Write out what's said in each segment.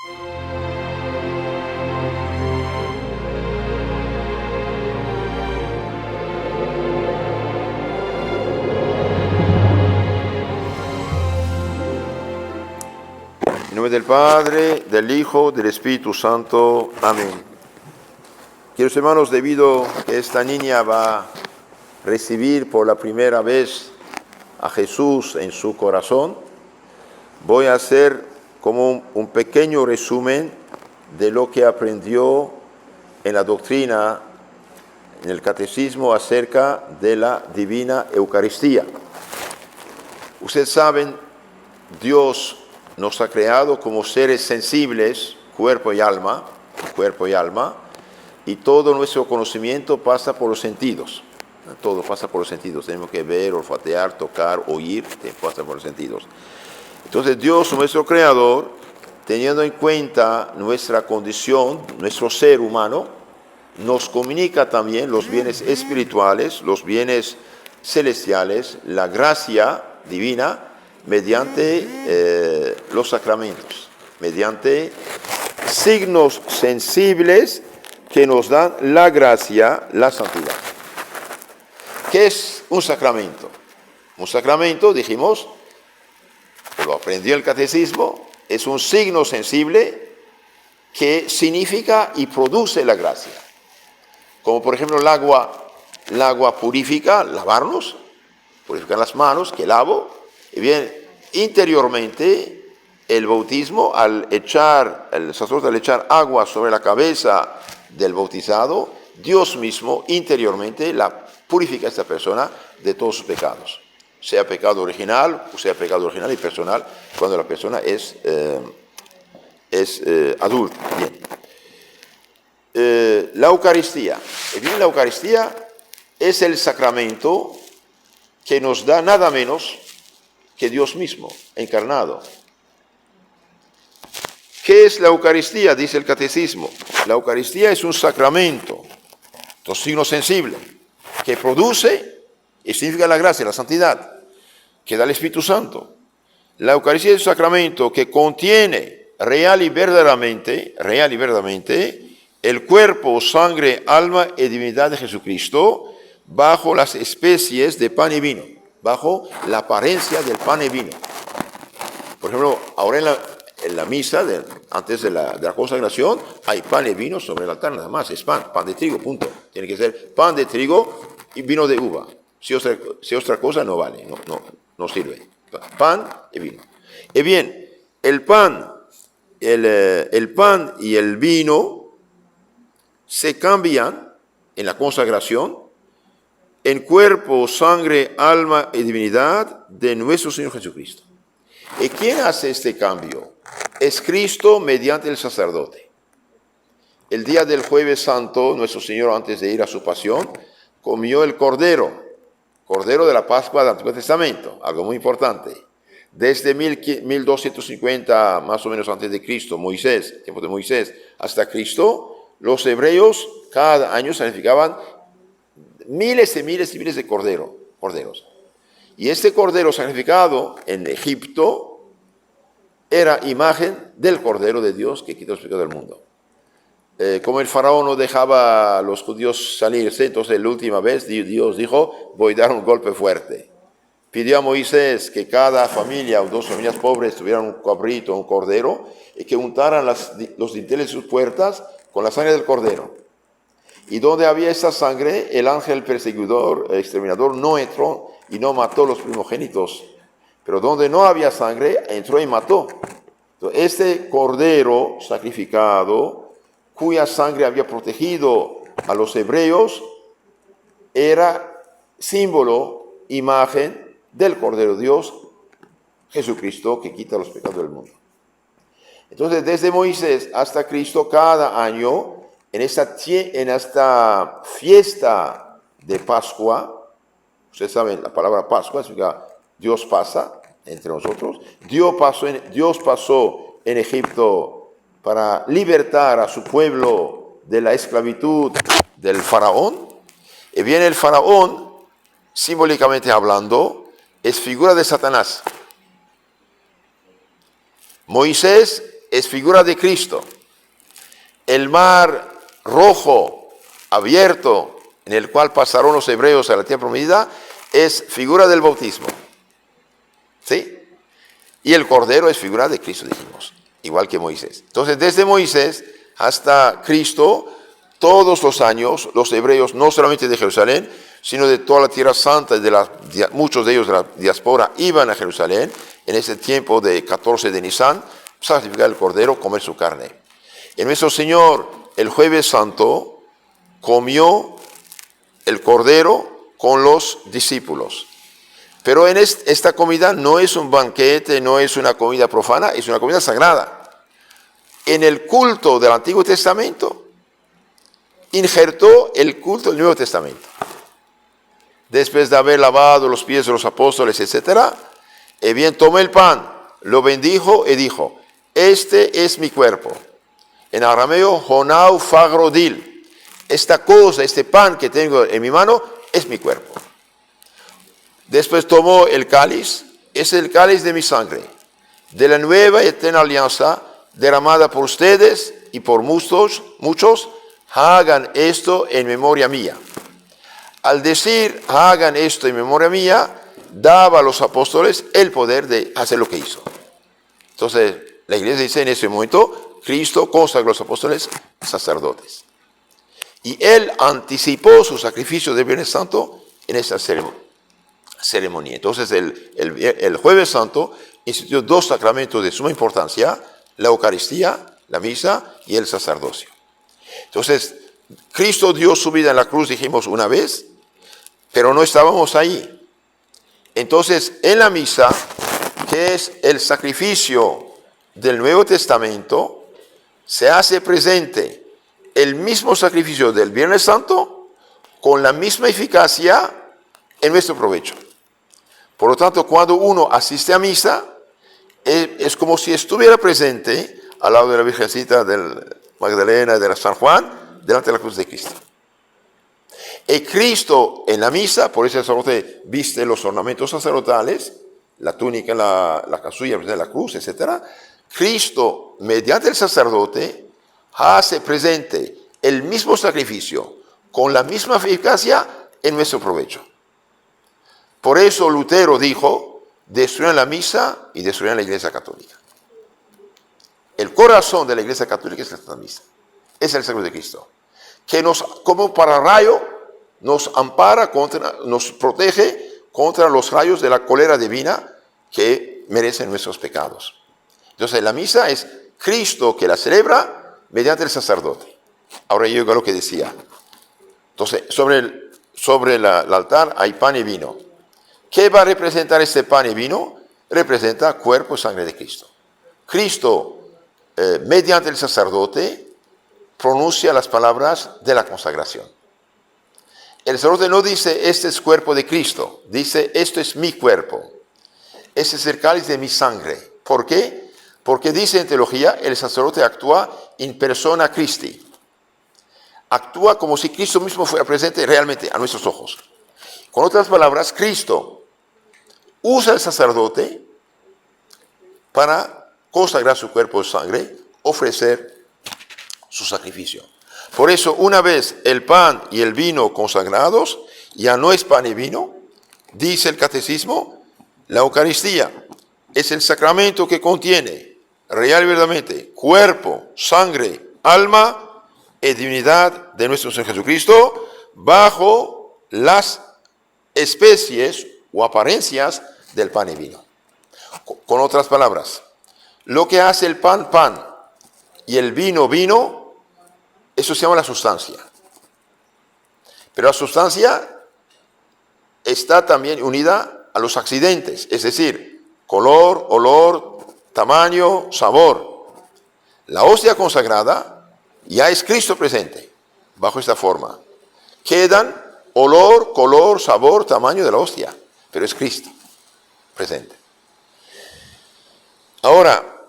En nombre del Padre, del Hijo, del Espíritu Santo. Amén. Queridos hermanos, debido a que esta niña va a recibir por la primera vez a Jesús en su corazón, voy a hacer como un pequeño resumen de lo que aprendió en la doctrina, en el catecismo acerca de la divina Eucaristía. Ustedes saben, Dios nos ha creado como seres sensibles, cuerpo y alma, y todo nuestro conocimiento pasa por los sentidos. Todo pasa por los sentidos. Tenemos que ver, olfatear, tocar, oír, pasa por los sentidos. Entonces Dios, nuestro creador, teniendo en cuenta nuestra condición, nuestro ser humano, nos comunica también los bienes espirituales, los bienes celestiales, la gracia divina, mediante los sacramentos, mediante signos sensibles que nos dan la gracia, la santidad. ¿Qué es un sacramento? Un sacramento, dijimos, lo aprendió el catecismo, es un signo sensible que significa y produce la gracia. Como por ejemplo el agua purifica, lavarnos, purificar las manos, que lavo. Y bien, interiormente, el bautismo, el sacerdote al echar agua sobre la cabeza del bautizado, Dios mismo interiormente la purifica a esta persona de todos sus pecados. Sea pecado original, o sea pecado original y personal, cuando la persona es adulta. Bien. La Eucaristía. Y bien, la Eucaristía es el sacramento que nos da nada menos que Dios mismo, encarnado. ¿Qué es la Eucaristía? Dice el catecismo. La Eucaristía es un sacramento, un signo sensible, que produce y significa la gracia, la santidad, que da el Espíritu Santo. La Eucaristía es un sacramento que contiene real y verdaderamente, el cuerpo, sangre, alma y divinidad de Jesucristo bajo las especies de pan y vino, bajo la apariencia del pan y vino. Por ejemplo, ahora en la misa, antes de la consagración, hay pan y vino sobre el altar, nada más, es pan de trigo, punto. Tiene que ser pan de trigo y vino de uva. Si otra cosa no vale, no sirve. Pan y vino. Y bien, el pan y el vino se cambian en la consagración en cuerpo, sangre, alma y divinidad de nuestro Señor Jesucristo. ¿Y quién hace este cambio? Es Cristo mediante el sacerdote. El día del Jueves Santo, nuestro Señor, antes de ir a su pasión, comió el cordero de la Pascua del Antiguo Testamento, algo muy importante. Desde 1250, más o menos antes de Cristo, tiempo de Moisés, hasta Cristo, los hebreos cada año sacrificaban miles y miles y miles de corderos. Y este cordero sacrificado en Egipto era imagen del Cordero de Dios que quitó el pecado del mundo. Como el faraón no dejaba a los judíos salirse, entonces la última vez Dios dijo, voy a dar un golpe fuerte. Pidió a Moisés que cada familia o dos familias pobres tuvieran un cabrito, un cordero, y que untaran los dinteles de sus puertas con la sangre del cordero. Y donde había esa sangre, el ángel perseguidor, exterminador, no entró y no mató los primogénitos. Pero donde no había sangre, entró y mató. Entonces, este cordero sacrificado, cuya sangre había protegido a los hebreos, era símbolo, imagen del Cordero de Dios, Jesucristo, que quita los pecados del mundo. Entonces, desde Moisés hasta Cristo, cada año, en esta fiesta de Pascua, ustedes saben, la palabra Pascua significa Dios pasa entre nosotros. Dios pasó en Egipto para libertar a su pueblo de la esclavitud del faraón. Y bien, el faraón, simbólicamente hablando, es figura de Satanás. Moisés es figura de Cristo. El mar rojo abierto en el cual pasaron los hebreos a la tierra prometida es figura del bautismo. ¿Sí? Y el cordero es figura de Cristo, dijimos, igual que Moisés. Entonces, desde Moisés hasta Cristo, todos los años, los hebreos, no solamente de Jerusalén, sino de toda la tierra santa, muchos de ellos de la diáspora, iban a Jerusalén en ese tiempo de 14 de Nisan, sacrificar el cordero, comer su carne. Y nuestro Señor, el jueves santo, comió el cordero con los discípulos. Pero en esta comida no es un banquete, no es una comida profana, es una comida sagrada. En el culto del Antiguo Testamento, injertó el culto del Nuevo Testamento. Después de haber lavado los pies de los apóstoles, etc., bien tomó el pan, lo bendijo y dijo, este es mi cuerpo. En arameo, honau fagrodil. Esta cosa, este pan que tengo en mi mano, es mi cuerpo. Después tomó el cáliz, es el cáliz de mi sangre, de la nueva y eterna alianza, derramada por ustedes y por muchos, hagan esto en memoria mía. Al decir, hagan esto en memoria mía, daba a los apóstoles el poder de hacer lo que hizo. Entonces, la iglesia dice en ese momento, Cristo consagró a los apóstoles sacerdotes. Y él anticipó su sacrificio del Viernes Santo en esa ceremonia. Entonces, el Jueves Santo instituyó dos sacramentos de suma importancia, la Eucaristía, la misa y el sacerdocio. Entonces, Cristo dio su vida en la cruz, dijimos una vez, pero no estábamos ahí. Entonces, en la misa, que es el sacrificio del Nuevo Testamento, se hace presente el mismo sacrificio del Viernes Santo con la misma eficacia en nuestro provecho. Por lo tanto, cuando uno asiste a misa, es como si estuviera presente al lado de la Virgencita de Magdalena y de la San Juan, delante de la cruz de Cristo. Y Cristo en la misa, por eso el sacerdote viste los ornamentos sacerdotales, la túnica, la casulla de la cruz, etc. Cristo, mediante el sacerdote, hace presente el mismo sacrificio con la misma eficacia en nuestro provecho. Por eso Lutero dijo, destruyan la misa y destruyan la Iglesia Católica. El corazón de la Iglesia Católica es la misa, es el sacramento de Cristo, que nos, como pararrayo, nos ampara, nos protege contra los rayos de la cólera divina que merecen nuestros pecados. Entonces la misa es Cristo que la celebra mediante el sacerdote. Ahora llego a lo que decía. Entonces, sobre el altar hay pan y vino. ¿Qué va a representar este pan y vino? Representa cuerpo y sangre de Cristo. Cristo, mediante el sacerdote, pronuncia las palabras de la consagración. El sacerdote no dice, este es cuerpo de Cristo. Dice, esto es mi cuerpo. Este es el cáliz de mi sangre. ¿Por qué? Porque dice en teología, el sacerdote actúa in persona Christi. Actúa como si Cristo mismo fuera presente realmente a nuestros ojos. Con otras palabras, Cristo usa el sacerdote para consagrar su cuerpo y sangre, ofrecer su sacrificio. Por eso, una vez el pan y el vino consagrados, ya no es pan y vino, dice el catecismo, la Eucaristía es el sacramento que contiene, real y verdaderamente, cuerpo, sangre, alma y divinidad de nuestro Señor Jesucristo, bajo las especies o apariencias del pan y vino. Con otras palabras, lo que hace el pan, pan, y el vino, vino, eso se llama la sustancia. Pero la sustancia está también unida a los accidentes, es decir, color, olor, tamaño, sabor. La hostia consagrada ya es Cristo presente, bajo esta forma. Quedan olor, color, sabor, tamaño de la hostia, pero es Cristo presente. Ahora,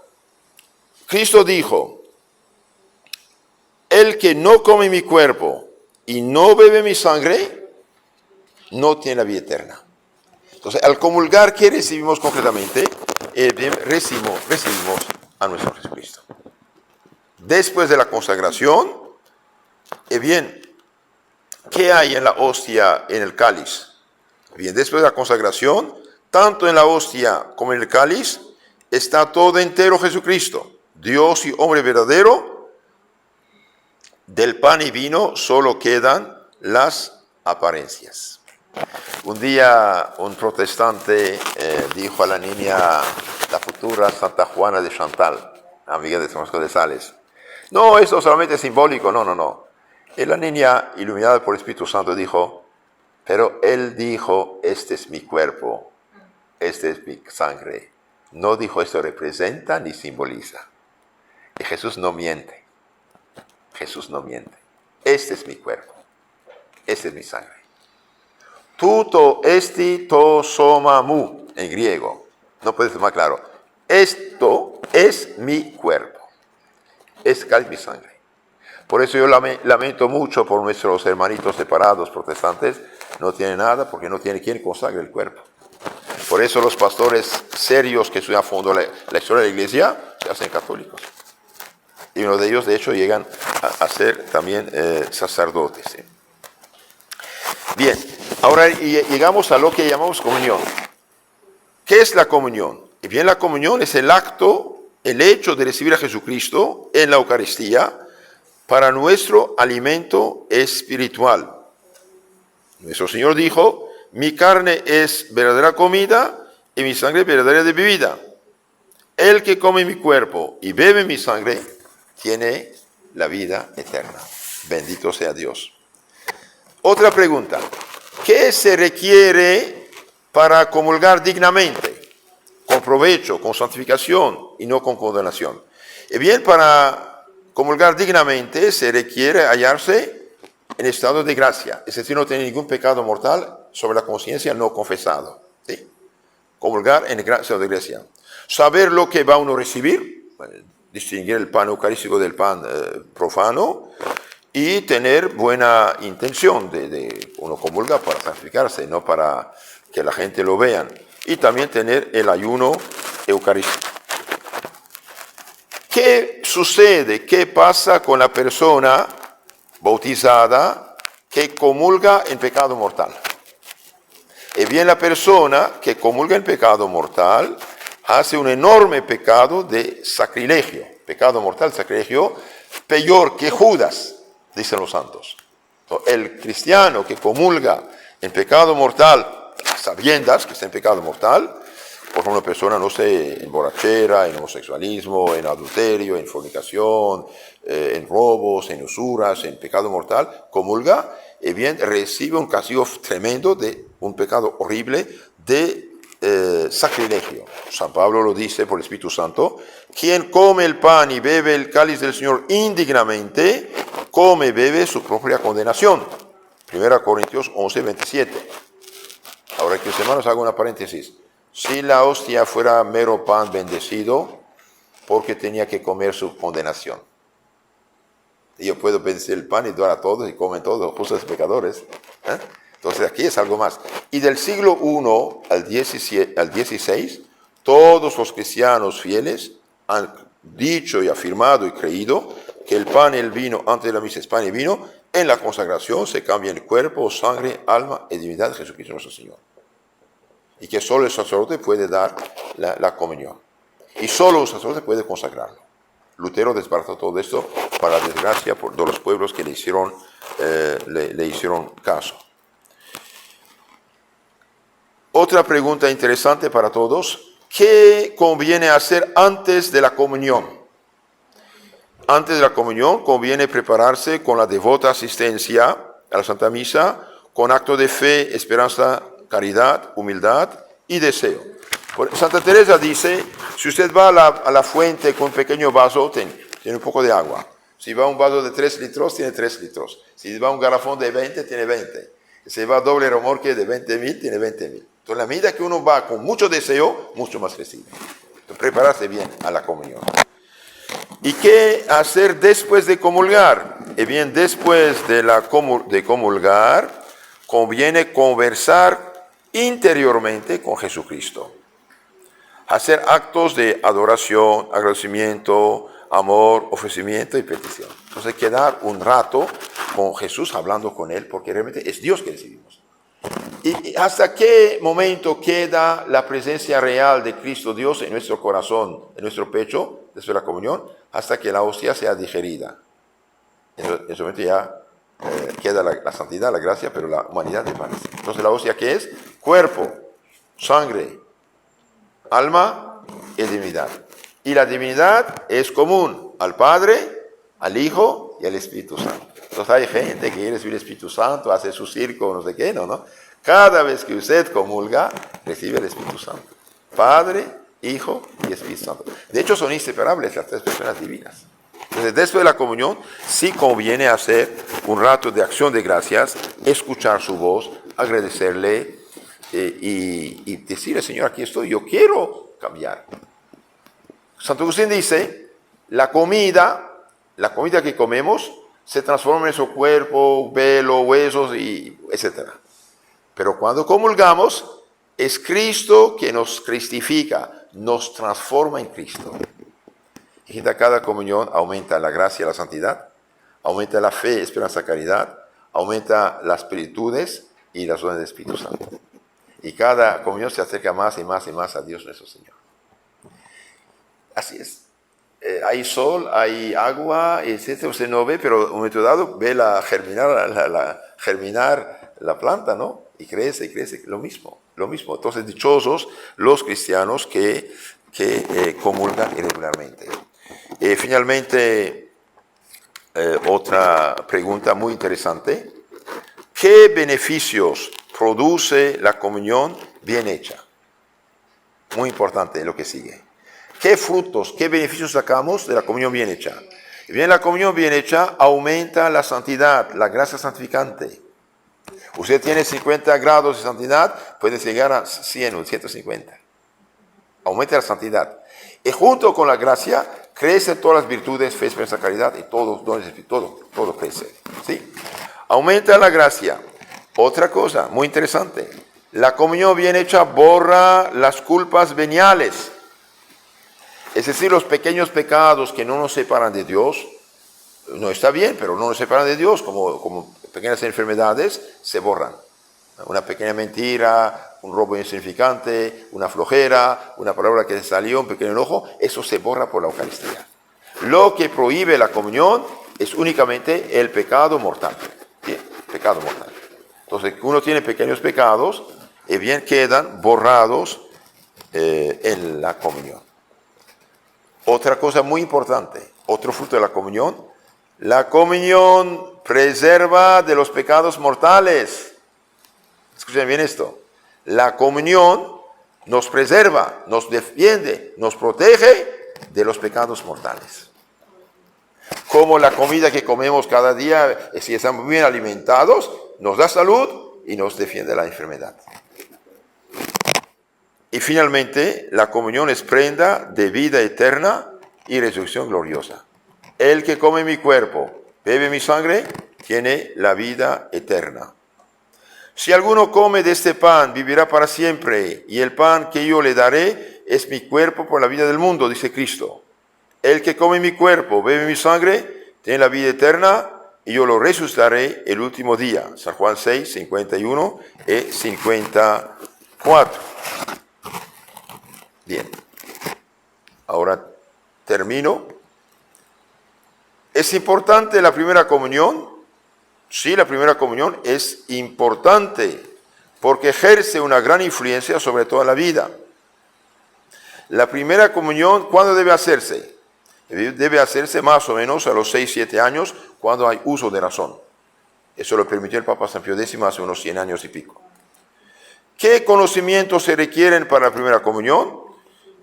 Cristo dijo, el que no come mi cuerpo y no bebe mi sangre, no tiene la vida eterna. Entonces, al comulgar, ¿qué recibimos concretamente? Recibimos a nuestro Jesucristo. Después de la consagración, bien, ¿qué hay en la hostia, en el cáliz? Bien, después de la consagración, tanto en la hostia como en el cáliz, está todo entero Jesucristo, Dios y hombre verdadero. Del pan y vino solo quedan las apariencias. Un día un protestante dijo a la niña, la futura Santa Juana de Chantal, amiga de San Francisco de Sales, no, esto solamente es simbólico, no. Y la niña, iluminada por el Espíritu Santo, dijo, pero él dijo, este es mi cuerpo, este es mi sangre. No dijo esto representa ni simboliza. Y Jesús no miente. Jesús no miente. Este es mi cuerpo, este es mi sangre. Tuto esti to soma mu, en griego. No puede ser más claro. Esto es mi cuerpo. Es casi mi sangre. Por eso yo lamento mucho por nuestros hermanitos separados protestantes. No tienen nada porque no tienen quien consagre el cuerpo. Por eso los pastores serios que estudian a fondo la historia de la iglesia se hacen católicos. Y uno de ellos, de hecho, llegan a ser también sacerdotes. ¿Sí? Bien, ahora llegamos a lo que llamamos comunión. ¿Qué es la comunión? Y bien, la comunión es el acto, el hecho de recibir a Jesucristo en la Eucaristía para nuestro alimento espiritual. Nuestro Señor dijo, mi carne es verdadera comida y mi sangre verdadera de bebida. El que come mi cuerpo y bebe mi sangre tiene la vida eterna. Bendito sea Dios. Otra pregunta. ¿Qué se requiere para comulgar dignamente? Con provecho, con santificación y no con condenación. Y bien, para comulgar dignamente se requiere hallarse en estado de gracia. Es decir, no tener ningún pecado mortal sobre la conciencia no confesado. ¿Sí? Comulgar en estado de gracia. Saber lo que va uno a recibir, distinguir el pan eucarístico del pan profano, y tener buena intención de uno comulga para santificarse, no para que la gente lo vean. Y también tener el ayuno eucarístico. ¿Qué sucede? ¿Qué pasa con la persona bautizada que comulga en pecado mortal? Y bien, la persona que comulga en pecado mortal hace un enorme pecado de sacrilegio. Pecado mortal, sacrilegio, peor que Judas, dicen los santos. El cristiano que comulga en pecado mortal, sabiendas que está en pecado mortal, por ejemplo, una persona, no sé, en borrachera, en homosexualismo, en adulterio, en fornicación, en robos, en usuras, en pecado mortal, comulga, y bien, recibe un castigo tremendo de un pecado horrible de sacrilegio. San Pablo lo dice por el Espíritu Santo, quien come el pan y bebe el cáliz del Señor indignamente, come y bebe su propia condenación. 1 Corintios 11, 27. Ahora, que hermanos, hago una paréntesis. Si la hostia fuera mero pan bendecido, porque tenía que comer su condenación. Y yo puedo bendecir el pan y dar a todos y comen todos, justos pecadores. Entonces aquí es algo más. Y del siglo I al XVI, todos los cristianos fieles han dicho y afirmado y creído que el pan y el vino, antes de la misa es pan y vino, en la consagración se cambia el cuerpo, sangre, alma y divinidad de Jesucristo nuestro Señor. Y que solo el sacerdote puede dar la comunión. Y solo el sacerdote puede consagrarlo. Lutero desbarató todo esto para la desgracia de los pueblos que le hicieron caso. Otra pregunta interesante para todos. ¿Qué conviene hacer antes de la comunión? Antes de la comunión conviene prepararse con la devota asistencia a la Santa Misa, con acto de fe, esperanza, caridad, humildad y deseo. Santa Teresa dice, si usted va a la fuente con un pequeño vaso, tiene un poco de agua. Si va a un vaso de 3 litros, tiene 3 litros. Si va a un garrafón de 20, tiene 20. Si va a doble remolque de 20.000, tiene 20.000. Entonces, la medida que uno va con mucho deseo, mucho más recibe. Entonces, prepararse bien a la comunión. ¿Y qué hacer después de comulgar? Bien, después de comulgar, conviene conversar interiormente con Jesucristo. hacer actos de adoración, agradecimiento, amor, ofrecimiento y petición. Entonces quedar un rato con Jesús hablando con Él, porque realmente es Dios que recibimos. ¿Y hasta qué momento queda la presencia real de Cristo Dios en nuestro corazón, en nuestro pecho, después de la comunión? Hasta que la hostia sea digerida. En ese momento ya queda la santidad, la gracia, pero la humanidad desaparece. Entonces la hostia, ¿qué es? Cuerpo, sangre, alma y divinidad. Y la divinidad es común al Padre, al Hijo y al Espíritu Santo. Entonces hay gente que quiere recibir el Espíritu Santo, hace su circo, no sé qué, no. Cada vez que usted comulga, recibe el Espíritu Santo. Padre, Hijo y Espíritu Santo. De hecho, son inseparables las tres personas divinas. Entonces, después de la comunión, sí conviene hacer un rato de acción de gracias, escuchar su voz, agradecerle y decirle, Señor, aquí estoy, yo quiero cambiar. Santo Agustín dice, la comida que comemos se transforma en nuestro cuerpo, pelo, huesos, etc. Pero cuando comulgamos, es Cristo que nos cristifica, nos transforma en Cristo. Y cada comunión aumenta la gracia y la santidad, aumenta la fe, esperanza, caridad, aumenta las virtudes y las dones del Espíritu Santo. Y cada comunión se acerca más y más y más a Dios nuestro Señor. Así es. Hay sol, hay agua, etc. Usted no ve, pero en un momento dado ve germinar la planta, ¿no? Y crece, lo mismo. Entonces, dichosos los cristianos que comulgan irregularmente. Finalmente, otra pregunta muy interesante. ¿Qué beneficios produce la comunión bien hecha? Muy importante lo que sigue. ¿Qué frutos, qué beneficios sacamos de la comunión bien hecha? Bien, la comunión bien hecha aumenta la santidad, la gracia santificante. Usted tiene 50 grados de santidad, puede llegar a 100 o 150. Aumenta la santidad. Y junto con la gracia, crecen todas las virtudes, fe, esperanza, caridad, y todos dones, todo crece. ¿Sí? Aumenta la gracia. Otra cosa muy interesante. La comunión bien hecha borra las culpas veniales. Es decir, los pequeños pecados que no nos separan de Dios, no está bien, pero no nos separan de Dios, como pequeñas enfermedades, se borran. Una pequeña mentira, un robo insignificante, una flojera, una palabra que salió, un pequeño enojo, eso se borra por la Eucaristía. Lo que prohíbe la comunión es únicamente el pecado mortal. ¿Sí? Pecado mortal. Entonces, uno tiene pequeños pecados y bien quedan borrados en la comunión. Otra cosa muy importante, otro fruto de la comunión preserva de los pecados mortales. Escuchen bien esto. La comunión nos preserva, nos defiende, nos protege de los pecados mortales. Como la comida que comemos cada día, si estamos bien alimentados, nos da salud y nos defiende de la enfermedad. Y finalmente, la comunión es prenda de vida eterna y resurrección gloriosa. El que come mi cuerpo, bebe mi sangre, tiene la vida eterna. Si alguno come de este pan, vivirá para siempre, y el pan que yo le daré es mi cuerpo por la vida del mundo, dice Cristo. El que come mi cuerpo, bebe mi sangre, tiene la vida eterna, y yo lo resucitaré el último día. San Juan 6, 51 y 54. Bien, ahora termino. ¿Es importante la primera comunión? Sí, la primera comunión es importante porque ejerce una gran influencia sobre toda la vida. La primera comunión, ¿cuándo debe hacerse? Debe hacerse más o menos a los 6, 7 años, cuando hay uso de razón. Eso lo permitió el Papa San Pío X hace unos 100 años y pico. ¿Qué conocimientos se requieren para la primera comunión?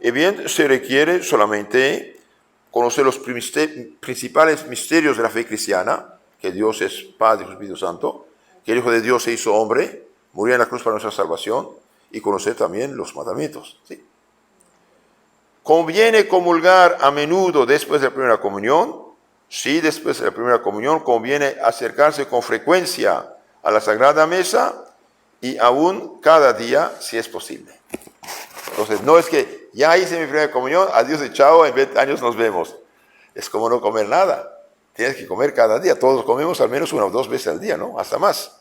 Bien, se requiere solamente conocer los principales misterios de la fe cristiana, que Dios es Padre y Espíritu Santo, que el Hijo de Dios se hizo hombre, murió en la cruz para nuestra salvación, y conocer también los mandamientos. ¿Sí? ¿Conviene comulgar a menudo después de la primera comunión? Sí, después de la primera comunión conviene acercarse con frecuencia a la Sagrada Mesa y aún cada día si es posible. Entonces, no es que Ya hice mi primera comunión, adiós y chao, en 20 años nos vemos. Es como no comer nada. Tienes que comer cada día. Todos comemos al menos 1 o 2 veces al día, ¿no? Hasta más.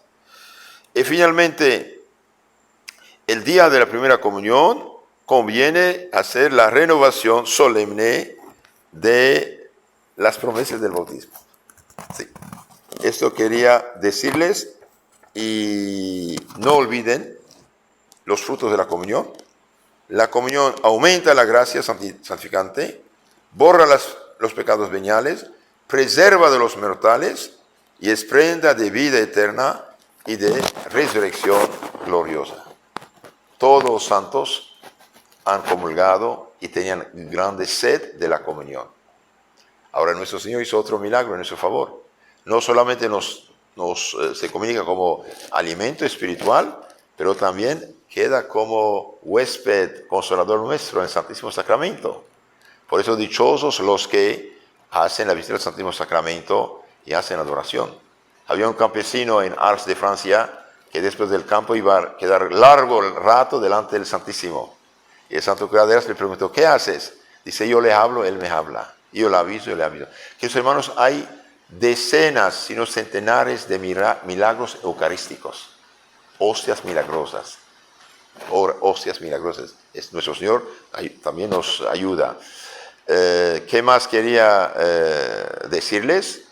Y finalmente, el día de la primera comunión conviene hacer la renovación solemne de las promesas del bautismo. Sí. Esto quería decirles, y no olviden los frutos de la comunión. La comunión aumenta la gracia santificante, borra los pecados veniales, preserva de los mortales y es prenda de vida eterna y de resurrección gloriosa. Todos los santos han comulgado y tenían grande sed de la comunión. Ahora nuestro Señor hizo otro milagro en nuestro favor. No solamente se comunica como alimento espiritual, pero también queda como huésped consolador nuestro en el Santísimo Sacramento. Por eso dichosos los que hacen la visita del Santísimo Sacramento y hacen adoración. Había un campesino en Ars de Francia que después del campo iba a quedar largo rato delante del Santísimo. Y el Santo Curaderas le preguntó, ¿qué haces? Dice, yo le hablo, él me habla. Y yo le aviso, Queridos hermanos, hay decenas, si no centenares de milagros eucarísticos. Hostias milagrosas. Hostias milagrosas. Nuestro Señor también nos ayuda. ¿Qué más quería decirles?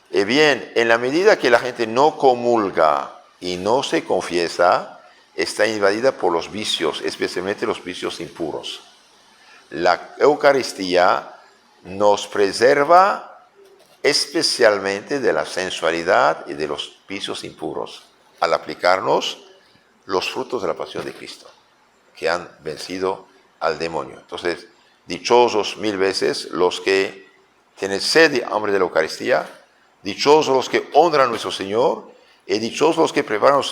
Bien, en la medida que la gente no comulga y no se confiesa, está invadida por los vicios, especialmente los vicios impuros. La Eucaristía nos preserva especialmente de la sensualidad y de los vicios impuros, al aplicarnos los frutos de la pasión de Cristo, que han vencido al demonio. Entonces, dichosos 1000 veces los que tienen sed y hambre de la Eucaristía, dichosos los que honran a nuestro Señor, y dichosos los que preparan a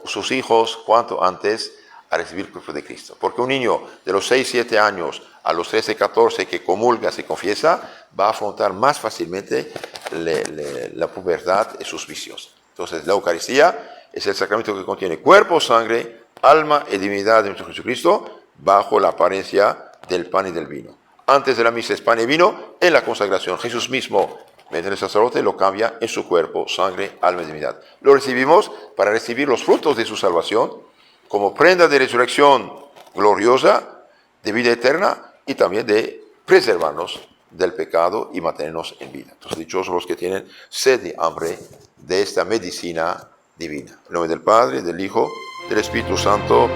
sus hijos cuanto antes a recibir el cuerpo de Cristo. Porque un niño de los 6-7 años a los 13-14 que comulga, se confiesa, va a afrontar más fácilmente la pubertad y sus vicios. Entonces, la Eucaristía es el sacramento que contiene cuerpo, sangre, alma y divinidad de nuestro Jesucristo bajo la apariencia del pan y del vino. Antes de la misa es pan y vino, en la consagración Jesús mismo, mediante el sacerdote, lo cambia en su cuerpo, sangre, alma y divinidad. Lo recibimos para recibir los frutos de su salvación como prenda de resurrección gloriosa, de vida eterna y también de preservarnos del pecado y mantenernos en vida. Entonces, dichosos los que tienen sed y hambre de esta medicina divina. En nombre del Padre, del Hijo, del Espíritu Santo.